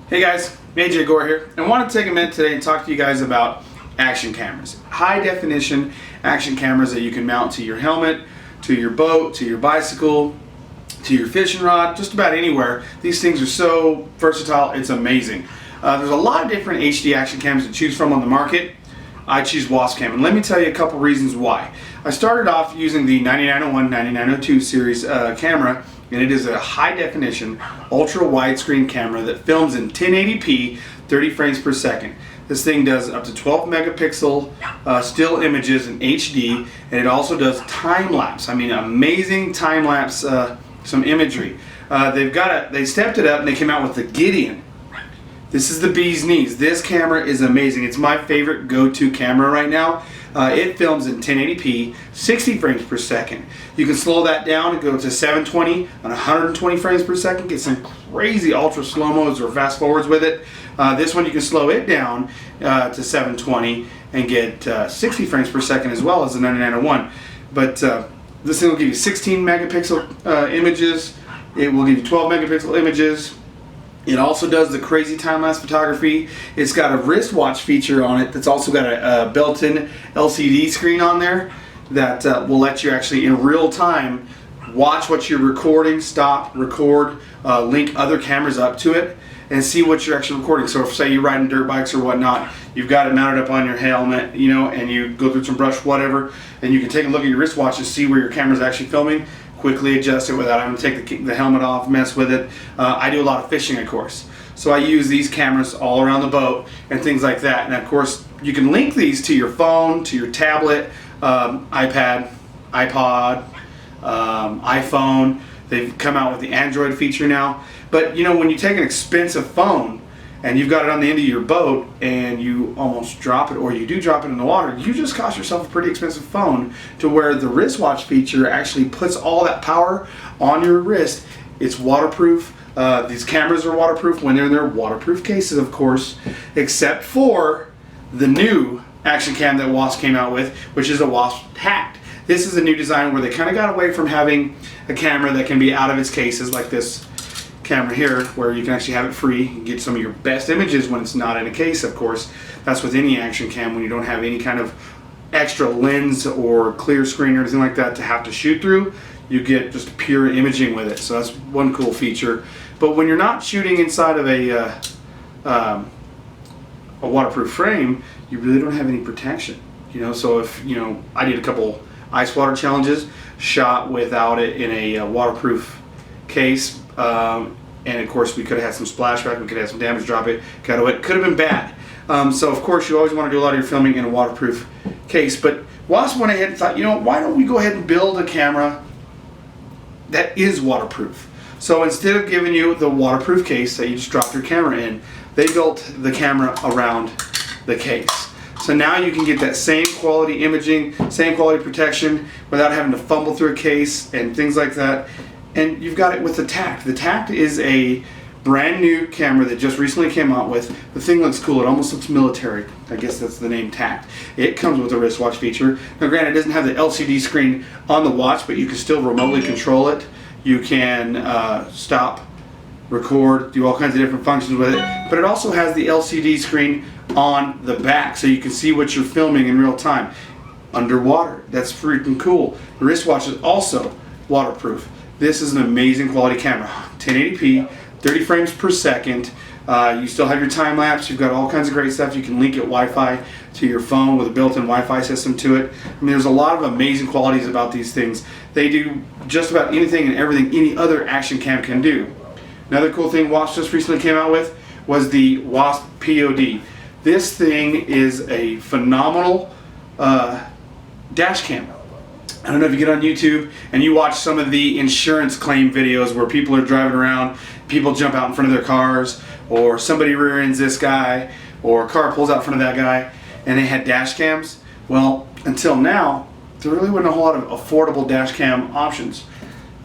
Hey guys, AJ Gore here, and I want to take a minute today and talk to you guys about action cameras. High definition action cameras that you can mount to your helmet, to your boat, to your bicycle, to your fishing rod, just about anywhere. These things are so versatile, it's amazing. There's a lot of different HD action cams to choose from on the market. I choose WaspCam, and let me tell you a couple reasons why. I started off using the 9901, 9902 series camera, and it is a high definition, ultra widescreen camera that films in 1080p, 30 frames per second. This thing does up to 12 megapixel still images in HD, and it also does time lapse. I mean, amazing time lapse, some imagery. They stepped it up and they came out with the Gideon. This is the bee's knees. This camera is amazing. It's my favorite go-to camera right now. It films in 1080p, 60 frames per second. You can slow that down and go to 720 on 120 frames per second. Get some crazy ultra slow-mos or fast forwards with it. This one you can slow it down to 720 and get 60 frames per second as well as the 9901. But this thing will give you 16 megapixel images. It will give you 12 megapixel images. It also does the crazy time-lapse photography. It's got a wristwatch feature on it that's also got a built-in LCD screen on there that will let you actually in real time watch what you're recording, stop, record, link other cameras up to it, and see what you're actually recording. So if, say, you're riding dirt bikes or whatnot, you've got it mounted up on your helmet, you know, and you go through some brush, whatever, and you can take a look at your wristwatch and see where your camera's actually filming. Quickly adjust it without having to take the helmet off, mess with it. I do a lot of fishing, of course, so I use these cameras all around the boat and things like that. And of course, you can link these to your phone, to your tablet, iPad, iPod, iPhone. They've come out with the Android feature now. But you know, when you take an expensive phone and you've got it on the end of your boat and you almost drop it, or you do drop it in the water, you just cost yourself a pretty expensive phone, to where the wristwatch feature actually puts all that power on your wrist. It's waterproof. These cameras are waterproof when they're in their waterproof cases, of course, except for the new action cam that Wasp came out with, which is a Wasp Tact. This is a new design where they kind of got away from having a camera that can be out of its cases like this camera here, where you can actually have it free and get some of your best images when it's not in a case. Of course, that's with any action cam. When you don't have any kind of extra lens or clear screen or anything like that to have to shoot through, you get just pure imaging with it. So that's one cool feature. But when you're not shooting inside of a waterproof frame, you really don't have any protection. You know, so if, you know, I did a couple ice water challenges, shot without it in a waterproof case. And of course, we could have had some splashback, we could have some damage drop it, got away. It could have been bad. So of course, you always want to do a lot of your filming in a waterproof case. But Wasp went ahead and thought, you know, why don't we go ahead and build a camera that is waterproof? So instead of giving you the waterproof case that you just drop your camera in, they built the camera around the case. So now you can get that same quality imaging, same quality protection without having to fumble through a case and things like that. And you've got it with the Tact. The Tact is a brand new camera that just recently came out with. The thing looks cool. It almost looks military. I guess that's the name, Tact. It comes with a wristwatch feature. Now granted, it doesn't have the LCD screen on the watch, but you can still remotely control it. You can stop, record, do all kinds of different functions with it. But it also has the LCD screen on the back, so you can see what you're filming in real time. Underwater. That's freaking cool. The wristwatch is also waterproof. This is an amazing quality camera. 1080p, 30 frames per second. You still have your time lapse. You've got all kinds of great stuff. You can link it Wi-Fi to your phone with a built-in Wi-Fi system to it. I mean, there's a lot of amazing qualities about these things. They do just about anything and everything any other action cam can do. Another cool thing Wasp just recently came out with was the Wasp POD. This thing is a phenomenal dash cam. I don't know if you get on YouTube and you watch some of the insurance claim videos where people are driving around, people jump out in front of their cars, or somebody rear ends this guy, or a car pulls out in front of that guy, and they had dash cams. Well, until now, there really wasn't a whole lot of affordable dash cam options.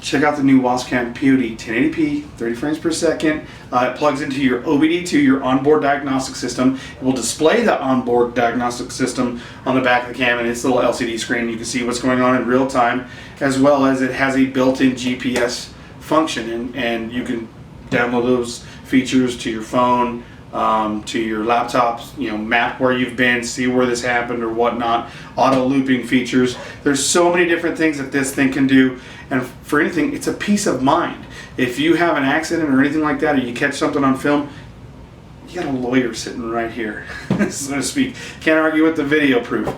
Check out the new WaspCam POD, 1080p, 30 frames per second. It plugs into your OBD2, your onboard diagnostic system. It will display the onboard diagnostic system on the back of the cam and its little LCD screen. You can see what's going on in real time, as well as it has a built-in GPS function, and you can download those features to your phone, to your laptops, map where you've been, see where this happened or whatnot, auto looping features. There's so many different things that this thing can do, and for anything, it's a peace of mind. If you have an accident or anything like that, or you catch something on film, you got a lawyer sitting right here, so to speak. Can't argue with the video proof.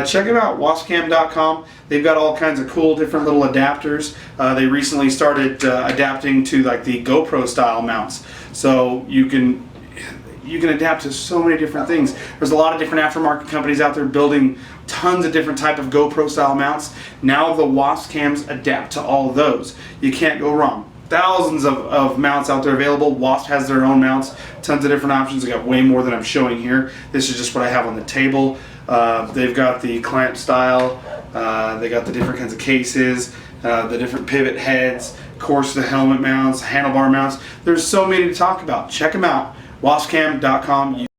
Check them out, WaspCam.com. They've got all kinds of cool different little adapters. They recently started adapting to like the GoPro style mounts, so you can adapt to so many different things. There's a lot of different aftermarket companies out there building tons of different type of GoPro style mounts. Now the WaspCams adapt to all of those. You can't go wrong. Thousands of mounts out there available. Wasp has their own mounts, tons of different options. They got way more than I'm showing here. This is just what I have on the table. They've got the clamp style, they got the different kinds of cases, the different pivot heads, of course the helmet mounts, handlebar mounts. There's so many to talk about. Check them out, WaspCam.com.